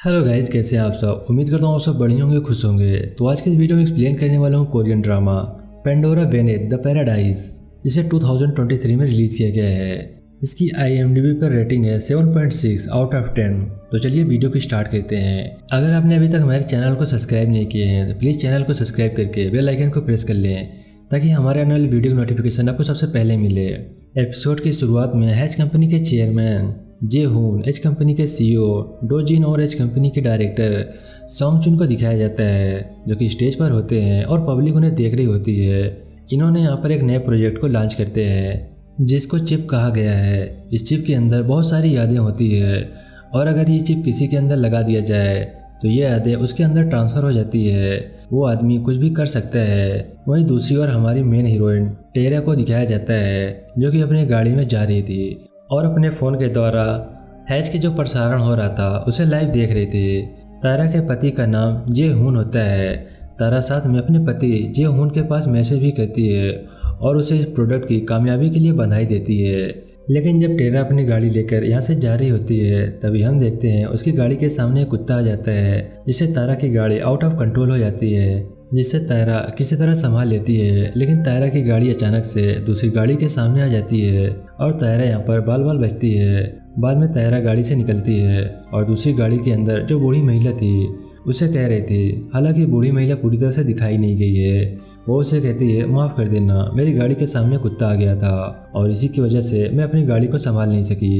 Hello guys, कैसे हैं आप सब। उम्मीद करता हूँ आप सब बढ़िया होंगे, खुश होंगे। तो आज के इस वीडियो में एक्सप्लेन करने वाला हूँ Korean drama Pandora Bennett the paradise, जिसे 2023 में रिलीज किया गया है। इसकी IMDb पर रेटिंग है 7.6 आउट ऑफ 10। तो चलिए वीडियो को स्टार्ट करते हैं। अगर आपने अभी तक हमारे चैनल को सब्सक्राइब नहीं किए हैं तो प्लीज़ चैनल को सब्सक्राइब करके बेल आइकन को प्रेस कर लें, ताकि हमारे आने वाली वीडियो की नोटिफिकेशन आपको सबसे पहले मिले। एपिसोड की शुरुआत में हैच कंपनी के चेयरमैन जे हून, एच कंपनी के CEO डो जिन और एच कंपनी के डायरेक्टर सॉन्ग चुन को दिखाया जाता है, जो कि स्टेज पर होते हैं और पब्लिक उन्हें देख रही होती है। इन्होंने यहाँ पर एक नए प्रोजेक्ट को लॉन्च करते हैं जिसको चिप कहा गया है। इस चिप के अंदर बहुत सारी यादें होती है और अगर ये चिप किसी के अंदर लगा दिया जाए तो ये यादें उसके अंदर ट्रांसफ़र हो जाती है। वो आदमी कुछ भी कर सकता है। वहीं दूसरी ओर हमारी मेन हीरोइन टेरा को दिखाया जाता है, जो कि अपनी गाड़ी में जा रही थी और अपने फ़ोन के द्वारा हैच के जो प्रसारण हो रहा था उसे लाइव देख रही थी। तारा के पति का नाम जे हून होता है। तारा साथ में अपने पति जे हून के पास मैसेज भी करती है और उसे इस प्रोडक्ट की कामयाबी के लिए बधाई देती है। लेकिन जब टेरा अपनी गाड़ी लेकर यहाँ से जा रही होती है तभी हम देखते हैं उसकी गाड़ी के सामने एक कुत्ता आ जाता है, जिससे तारा की गाड़ी आउट ऑफ कंट्रोल हो जाती है, जिससे तारा किसी तरह संभाल लेती है। लेकिन तारा की गाड़ी अचानक से दूसरी गाड़ी के सामने आ जाती है और तारा यहाँ पर बाल बाल बचती है। बाद में तारा गाड़ी से निकलती है और दूसरी गाड़ी के अंदर जो बूढ़ी महिला थी उसे कह रही थी, हालांकि बूढ़ी महिला पूरी तरह से दिखाई नहीं गई है। वो उसे कहती है, माफ़ कर देना, मेरी गाड़ी के सामने कुत्ता आ गया था और इसी की वजह से मैं अपनी गाड़ी को संभाल नहीं सकी।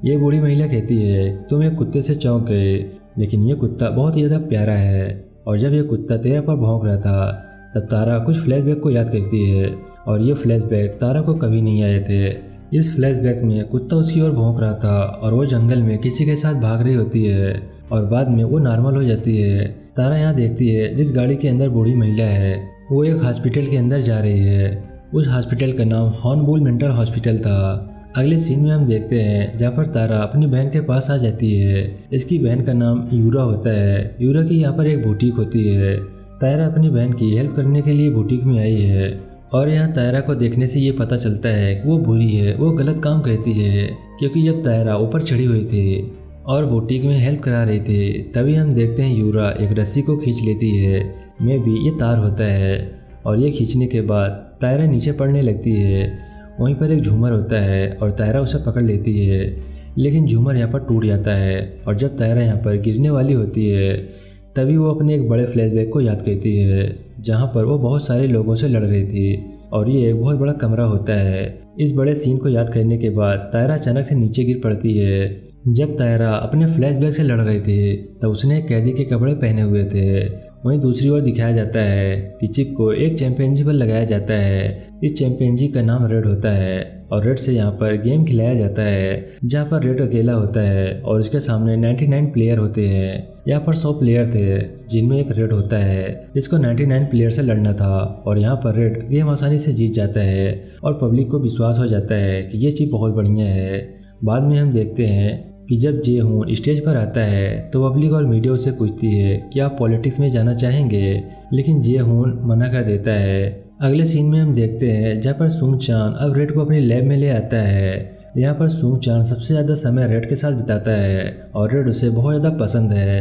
ये बूढ़ी महिला कहती है, तुम एक कुत्ते से चौंक गए, लेकिन ये कुत्ता बहुत ही ज़्यादा प्यारा है। और जब ये कुत्ता तेरा पर भौंक रहा था तब तारा कुछ फ्लैशबैक को याद करती है और ये फ्लैशबैक तारा को कभी नहीं आए थे। इस फ्लैशबैक में कुत्ता उसकी ओर भौंक रहा था और वो जंगल में किसी के साथ भाग रही होती है और बाद में वो नॉर्मल हो जाती है। तारा यहाँ देखती है जिस गाड़ी के अंदर बूढ़ी महिला है वो एक हॉस्पिटल के अंदर जा रही है। उस हॉस्पिटल का नाम हॉर्नबुल मेंटल हॉस्पिटल था। अगले सीन में हम देखते हैं जहाँ पर तारा अपनी बहन के पास आ जाती है। इसकी बहन का नाम यूरा होता है। यूरा की यहाँ पर एक बुटीक होती है। तारा अपनी बहन की हेल्प करने के लिए बुटीक में आई है और यहाँ तारा को देखने से ये पता चलता है कि वो बुरी है, वो गलत काम करती है, क्योंकि जब तारा ऊपर चढ़ी हुई थी और बुटीक में हेल्प करा रही थी तभी हम देखते हैं यूरा एक रस्सी को खींच लेती है। में भी ये तार होता है और ये खींचने के बाद तारा नीचे पड़ने लगती है। वहीं पर एक झूमर होता है और तारा उसे पकड़ लेती है, लेकिन झूमर यहाँ पर टूट जाता है और जब तारा यहाँ पर गिरने वाली होती है तभी वो अपने एक बड़े फ्लैशबैक को याद करती है जहाँ पर वो बहुत सारे लोगों से लड़ रही थी और ये एक बहुत बड़ा कमरा होता है। इस बड़े सीन को याद करने के बाद तारा अचानक से नीचे गिर पड़ती है। जब तारा अपने फ्लैशबैक से लड़ रही थी तब उसने कैदी के कपड़े पहने हुए थे। वहीं दूसरी ओर दिखाया जाता है कि चिप को एक चैंपियनजी पर लगाया जाता है। इस चैंपियनजी का नाम रेड होता है और रेड से यहाँ पर गेम खिलाया जाता है, जहाँ पर रेड अकेला होता है और इसके सामने 99 प्लेयर होते हैं। यहाँ पर 100 प्लेयर थे जिनमें एक रेड होता है, जिसको 99 प्लेयर से लड़ना था और यहाँ पर रेड गेम आसानी से जीत जाता है और पब्लिक को विश्वास हो जाता है कि ये चिप बहुत बढ़िया है। बाद में हम देखते हैं कि जब जे हून स्टेज पर आता है तो पब्लिक और मीडिया उसे पूछती है कि आप पॉलिटिक्स में जाना चाहेंगे, लेकिन जे हून मना कर देता है। अगले सीन में हम देखते हैं जहाँ पर सुंग चान अब रेड को अपनी लैब में ले आता है। यहाँ पर सुंग चान सबसे ज़्यादा समय रेड के साथ बिताता है और रेड उसे बहुत ज़्यादा पसंद है।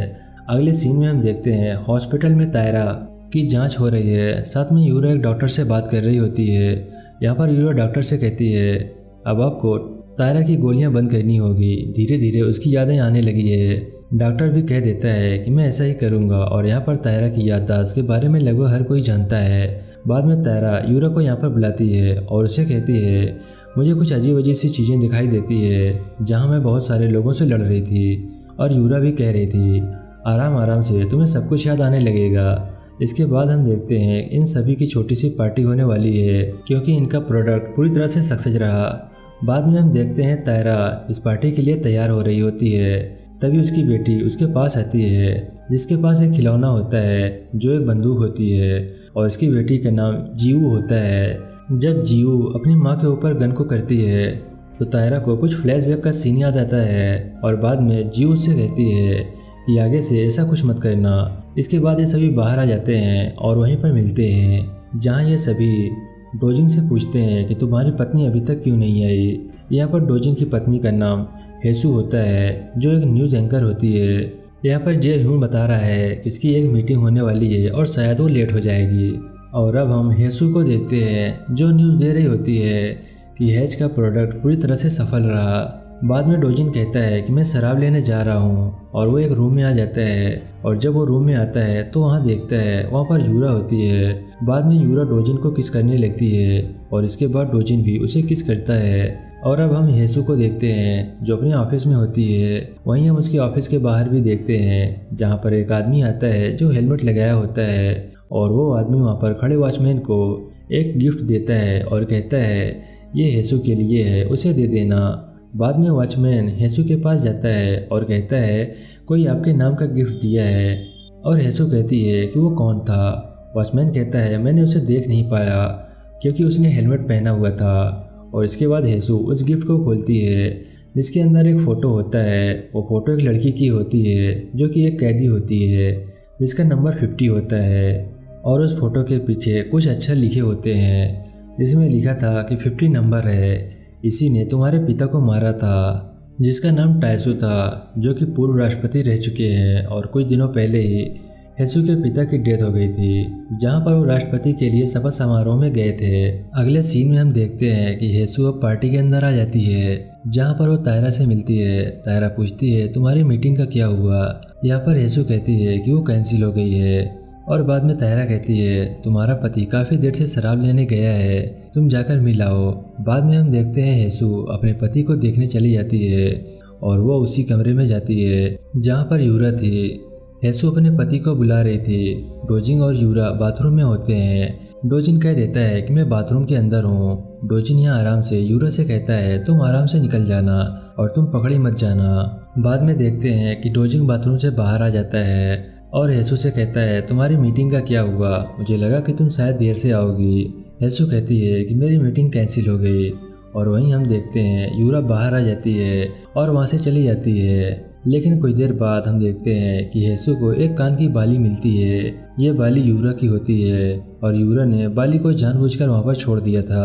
अगले सीन में हम देखते हैं हॉस्पिटल में तारा की जाँच हो रही है। साथ में यूरा एक डॉक्टर से बात कर रही होती है। यहाँ पर यूरा डॉक्टर से कहती है, अब आपको तारा की गोलियां बंद करनी होगी, धीरे धीरे उसकी यादें आने लगी है। डॉक्टर भी कह देता है कि मैं ऐसा ही करूंगा और यहाँ पर तारा की याददाश्त के बारे में लगभग हर कोई जानता है। बाद में तारा यूरा को यहाँ पर बुलाती है और उसे कहती है, मुझे कुछ अजीब अजीब सी चीज़ें दिखाई देती है जहाँ मैं बहुत सारे लोगों से लड़ रही थी। और यूरा भी कह रही थी, आराम आराम से तुम्हें सब कुछ याद आने लगेगा। इसके बाद हम देखते हैं इन सभी की छोटी सी पार्टी होने वाली है, क्योंकि इनका प्रोडक्ट पूरी तरह से सक्सेस रहा। बाद में हम देखते हैं तारा इस पार्टी के लिए तैयार हो रही होती है, तभी उसकी बेटी उसके पास आती है, जिसके पास एक खिलौना होता है जो एक बंदूक होती है और इसकी बेटी का नाम जीवू होता है। जब जीवू अपनी माँ के ऊपर गन को करती है तो तारा को कुछ फ्लैशबैक का सीन याद आता है और बाद में जीवू उससे कहती है कि आगे से ऐसा कुछ मत करना। इसके बाद ये सभी बाहर आ जाते हैं और वहीं पर मिलते हैं, जहाँ ये सभी डोजिंग से पूछते हैं कि तुम्हारी पत्नी अभी तक क्यों नहीं आई। यहाँ पर डोजिंग की पत्नी का नाम हेसू होता है जो एक न्यूज़ एंकर होती है। यहाँ पर जे ह्यून बता रहा है कि इसकी एक मीटिंग होने वाली है और शायद वो लेट हो जाएगी। और अब हम हेसू को देखते हैं जो न्यूज़ दे रही होती है कि हैच का प्रोडक्ट पूरी तरह से सफल रहा। बाद में डोजिन कहता है कि मैं शराब लेने जा रहा हूँ और वो एक रूम में आ जाता है। और जब वो रूम में आता है तो वहाँ देखता है वहाँ पर यूरा होती है। बाद में यूरा डोजिन को किस करने लगती है और इसके बाद डोजिन भी उसे किस करता है। और अब हम हेसू को देखते हैं जो अपने ऑफिस में होती है। वहीं हम उसके ऑफिस के बाहर भी देखते हैं जहाँ पर एक आदमी आता है जो हेलमेट लगाया होता है और वो आदमी वहाँ पर खड़े वॉचमैन को एक गिफ्ट देता है और कहता है ये हेसू के लिए है, उसे दे देना। बाद में वॉचमैन हेसू के पास जाता है और कहता है कोई आपके नाम का गिफ्ट दिया है। और हेसू कहती है कि वो कौन था। वॉचमैन कहता है मैंने उसे देख नहीं पाया क्योंकि उसने हेलमेट पहना हुआ था। और इसके बाद हेसू उस गिफ्ट को खोलती है जिसके अंदर एक फ़ोटो होता है। वो फ़ोटो एक लड़की की होती है जो कि एक कैदी होती है जिसका नंबर 50 होता है। और उस फोटो के पीछे कुछ अक्षर लिखे होते हैं जिसमें लिखा था कि 50 नंबर है, इसी ने तुम्हारे पिता को मारा था जिसका नाम टाइसू था जो कि पूर्व राष्ट्रपति रह चुके हैं। और कुछ दिनों पहले ही हेसू के पिता की डेथ हो गई थी जहां पर वो राष्ट्रपति के लिए शपथ समारोह में गए थे। अगले सीन में हम देखते हैं कि हेसू अब पार्टी के अंदर आ जाती है जहां पर वो तायरा से मिलती है। तायरा पूछती है तुम्हारी मीटिंग का क्या हुआ। यहाँ पर हेसू कहती है कि वो कैंसिल हो गई है। और बाद में तायरा कहती है तुम्हारा पति काफ़ी देर से शराब लेने गया है, तुम जाकर मिलाओ। बाद में हम देखते हैं हेसू अपने पति को देखने चली जाती है और वो उसी कमरे में जाती है जहाँ पर यूरा थी। हेसू अपने पति को बुला रही थी। डोजिन और यूरा बाथरूम में होते हैं। डोजिन कह देता है कि मैं बाथरूम के अंदर हूँ। डोजिन यहाँ आराम से यूरा से कहता है तुम आराम से निकल जाना और तुम पकड़ी मत जाना। बाद में देखते हैं कि डोजिन बाथरूम से बाहर आ जाता है और हेसू से कहता है तुम्हारी मीटिंग का क्या हुआ, मुझे लगा कि तुम शायद देर से आओगी। हेसू कहती है कि मेरी मीटिंग कैंसिल हो गई। और वहीं हम देखते हैं यूरा बाहर आ जाती है और वहाँ से चली जाती है। लेकिन कुछ देर बाद हम देखते हैं कि हेसू को एक कान की बाली मिलती है। ये बाली यूरा की होती है और यूरा ने बाली को जानबूझकर वहाँ पर छोड़ दिया था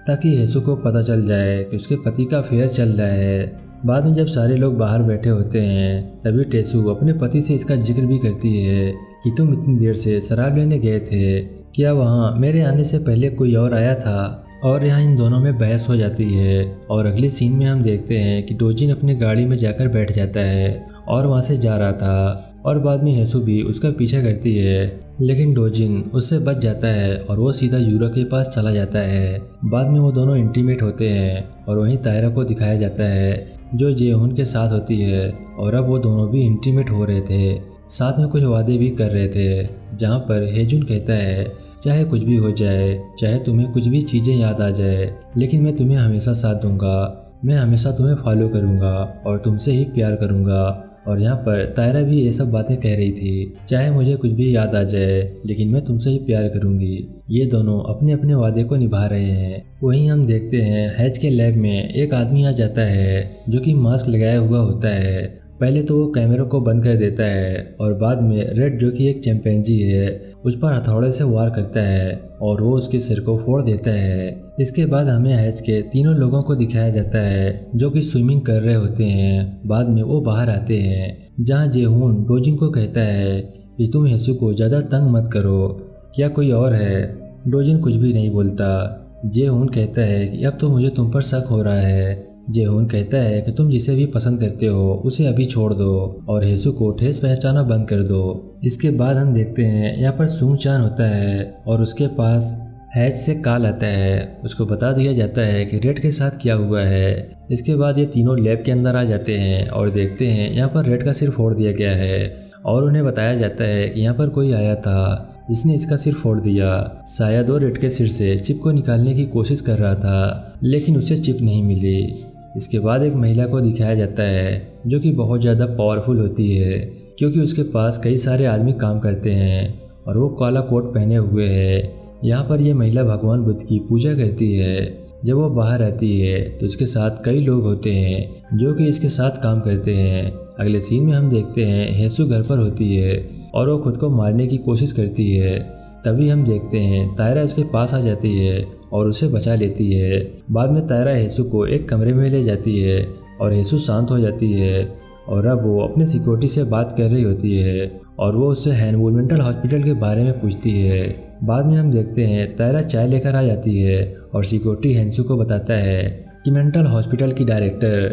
ताकि हेसू को पता चल जाए कि उसके पति का अफेयर चल रहा है। बाद में जब सारे लोग बाहर बैठे होते हैं तभी टेसू अपने पति से इसका जिक्र भी करती है कि तुम इतनी देर से शराब लेने गए थे, क्या वहाँ मेरे आने से पहले कोई और आया था। और यहाँ इन दोनों में बहस हो जाती है। और अगले सीन में हम देखते हैं कि डोजिन अपनी गाड़ी में जाकर बैठ जाता है और वहाँ से जा रहा था। और बाद में हेसू भी उसका पीछा करती है लेकिन डोजिन उससे बच जाता है और वो सीधा यूरा के पास चला जाता है। बाद में वो दोनों इंटीमेट होते हैं और वहीं तायरा को दिखाया जाता है जो जेहुन के साथ होती है। और अब वो दोनों भी इंटीमेट हो रहे थे, साथ में कुछ वादे भी कर रहे थे जहाँ पर हेजुन कहता है चाहे कुछ भी हो जाए, चाहे तुम्हें कुछ भी चीज़ें याद आ जाए, लेकिन मैं तुम्हें हमेशा साथ दूंगा, मैं हमेशा तुम्हें फॉलो करूंगा और तुमसे ही प्यार करूंगा। और यहाँ पर तायरा भी ये सब बातें कह रही थी, चाहे मुझे कुछ भी याद आ जाए लेकिन मैं तुमसे ही प्यार करूंगी। ये दोनों अपने अपने वादे को निभा रहे हैं। वहीं हम देखते हैं हैच के लैब में एक आदमी आ जाता है जो कि मास्क लगाया हुआ होता है। पहले तो वो कैमरे को बंद कर देता है और बाद में रेड जो कि एक चैंपियंजी है उस पर हथौड़े से वार करता है और वो उसके सिर को फोड़ देता है। इसके बाद हमें हैच के तीनों लोगों को दिखाया जाता है जो कि स्विमिंग कर रहे होते हैं। बाद में वो बाहर आते हैं जहाँ जेहून डोजिन को कहता है कि तुम हेसू को ज़्यादा तंग मत करो, क्या कोई और है। डोजिन कुछ भी नहीं बोलता। जेहून कहता है कि अब तो मुझे तुम पर शक हो रहा है। जेहून कहता है कि तुम जिसे भी पसंद करते हो उसे अभी छोड़ दो और हेसू को ठेस पहचाना बंद कर दो। इसके बाद हम देखते हैं यहाँ पर सुंग चान होता है और उसके पास हैच से कॉल आता है। उसको बता दिया जाता है कि रेड के साथ क्या हुआ है। इसके बाद ये तीनों लैब के अंदर आ जाते हैं और देखते हैं यहाँ पर रेड का सिर फोड़ दिया गया है और उन्हें बताया जाता है कि यहाँ पर कोई आया था जिसने इसका सिर फोड़ दिया। शायद वो रेड के सिर से चिप को निकालने की कोशिश कर रहा था लेकिन उसे चिप नहीं मिली। इसके बाद एक महिला को दिखाया जाता है जो कि बहुत ज़्यादा पावरफुल होती है क्योंकि उसके पास कई सारे आदमी काम करते हैं और वो काला कोट पहने हुए है। यहाँ पर ये महिला भगवान बुद्ध की पूजा करती है। जब वो बाहर आती है तो उसके साथ कई लोग होते हैं जो कि इसके साथ काम करते हैं। अगले सीन में हम देखते हैं हेसू घर पर होती है और वो खुद को मारने की कोशिश करती है। तभी हम देखते हैं तायरा उसके पास आ जाती है और उसे बचा लेती है। बाद में तायरा हेसू को एक कमरे में ले जाती है और हेसू शांत हो जाती है और अब वो अपने सिक्योरिटी से बात कर रही होती है और वो उससे हैनवुड मेंटल हॉस्पिटल के बारे में पूछती है। बाद में हम देखते हैं तायरा चाय लेकर आ जाती है और सिक्योरिटी हेंसू को बताता है कि मेंटल हॉस्पिटल की डायरेक्टर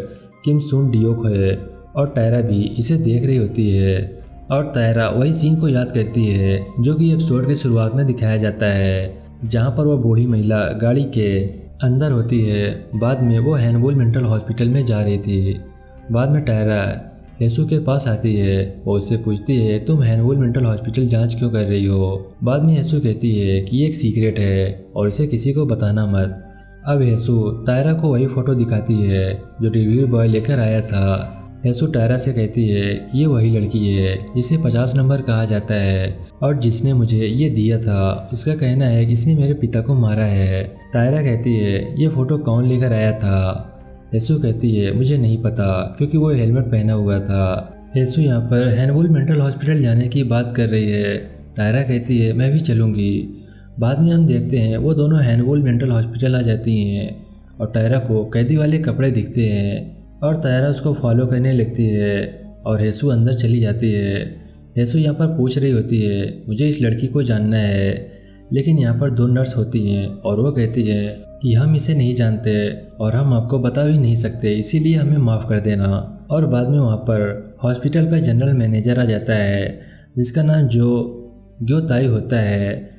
किम सुन डियोक है और तायरा भी इसे देख रही होती है। और तायरा वही सीन को याद करती है जो कि एपिसोड के शुरुआत में दिखाया जाता है, जहाँ पर वो बूढ़ी महिला गाड़ी के अंदर होती है। बाद में वो हैनवुड मेंटल हॉस्पिटल में जा रही थी। बाद में तायरा हेसू के पास आती है और उससे पूछती है तुम हैनवुड मेंटल हॉस्पिटल जांच क्यों कर रही हो। बाद में हेसू कहती है कि ये एक सीक्रेट है और इसे किसी को बताना मत। अब हेसू तायरा को वही फोटो दिखाती है जो डिलीवरी बॉय लेकर आया था। हेसू तायरा से कहती है कि ये वही लड़की है जिसे 50 नंबर कहा जाता है और जिसने मुझे ये दिया था। उसका कहना है कि इसने मेरे पिता को मारा है। तायरा कहती है ये फ़ोटो कौन लेकर आया था। हेसू कहती है मुझे नहीं पता क्योंकि वो हेलमेट पहना हुआ था। हेसू यहाँ पर हैनवुड मेंटल हॉस्पिटल जाने की बात कर रही है। तायरा कहती है मैं भी चलूँगी। बाद में हम देखते हैं वो दोनों हैनवुड मेंटल हॉस्पिटल आ जाती हैं और तायरा को कैदी वाले कपड़े दिखते हैं और तायरा उसको फॉलो करने लगती है और हेसू अंदर चली जाती है। हेसू यहाँ पर पूछ रही होती है मुझे इस लड़की को जानना है, लेकिन यहाँ पर 2 नर्स होती हैं और वो कहती है कि हम इसे नहीं जानते और हम आपको बता भी नहीं सकते, इसीलिए हमें माफ़ कर देना। और बाद में वहाँ पर हॉस्पिटल का जनरल मैनेजर आ जाता है जिसका नाम ग्यो ताई होता है।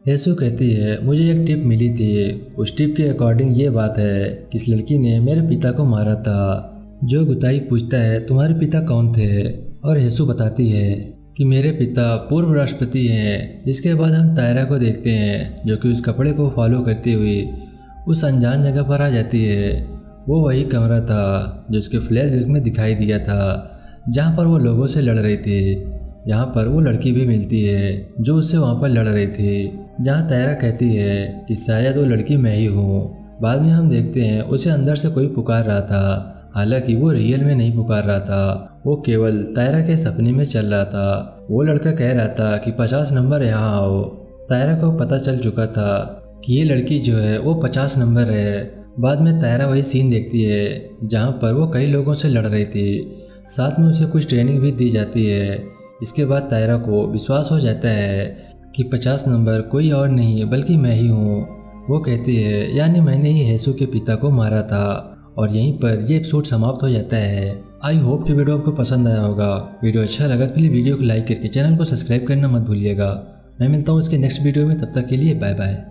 हेसू कहती है मुझे एक टिप मिली थी, उस टिप के अकॉर्डिंग ये बात है कि इस लड़की ने मेरे पिता को मारा था। जो गुताई पूछता है तुम्हारे पिता कौन थे और हेसू बताती है कि मेरे पिता पूर्व राष्ट्रपति हैं। इसके बाद हम तायरा को देखते हैं जो कि उस कपड़े को फॉलो करती हुई उस अनजान जगह पर आ जाती है। वो वही कमरा था जो उसके फ्लैशबैक में दिखाई दिया था, जहाँ पर वो लोगों से लड़ रही थी। यहाँ पर वो लड़की भी मिलती है जो उससे वहाँ पर लड़ रही थी, जहाँ तायरा कहती है कि शायद वो लड़की मैं ही हूँ। बाद में हम देखते हैं उसे अंदर से कोई पुकार रहा था, हालांकि वो रियल में नहीं पुकार रहा था, वो केवल तायरा के सपने में चल रहा था। वो लड़का कह रहा था कि 50 नंबर यहाँ आओ। तायरा को पता चल चुका था कि ये लड़की जो है वो 50 नंबर है। बाद में तायरा वही सीन देखती है जहाँ पर वो कई लोगों से लड़ रही थी, साथ में उसे कुछ ट्रेनिंग भी दी जाती है। इसके बाद तायरा को विश्वास हो जाता है कि 50 नंबर कोई और नहीं बल्कि मैं ही हूँ। वो कहती है यानी मैंने ही हेसू के पिता को मारा था। और यहीं पर ये एपिसोड समाप्त हो जाता है। आई होप कि वीडियो आपको पसंद आया होगा। वीडियो अच्छा लगा तो प्लीज़ वीडियो को लाइक करके चैनल को सब्सक्राइब करना मत भूलिएगा। मैं मिलता हूँ इसके नेक्स्ट वीडियो में, तब तक के लिए बाय बाय।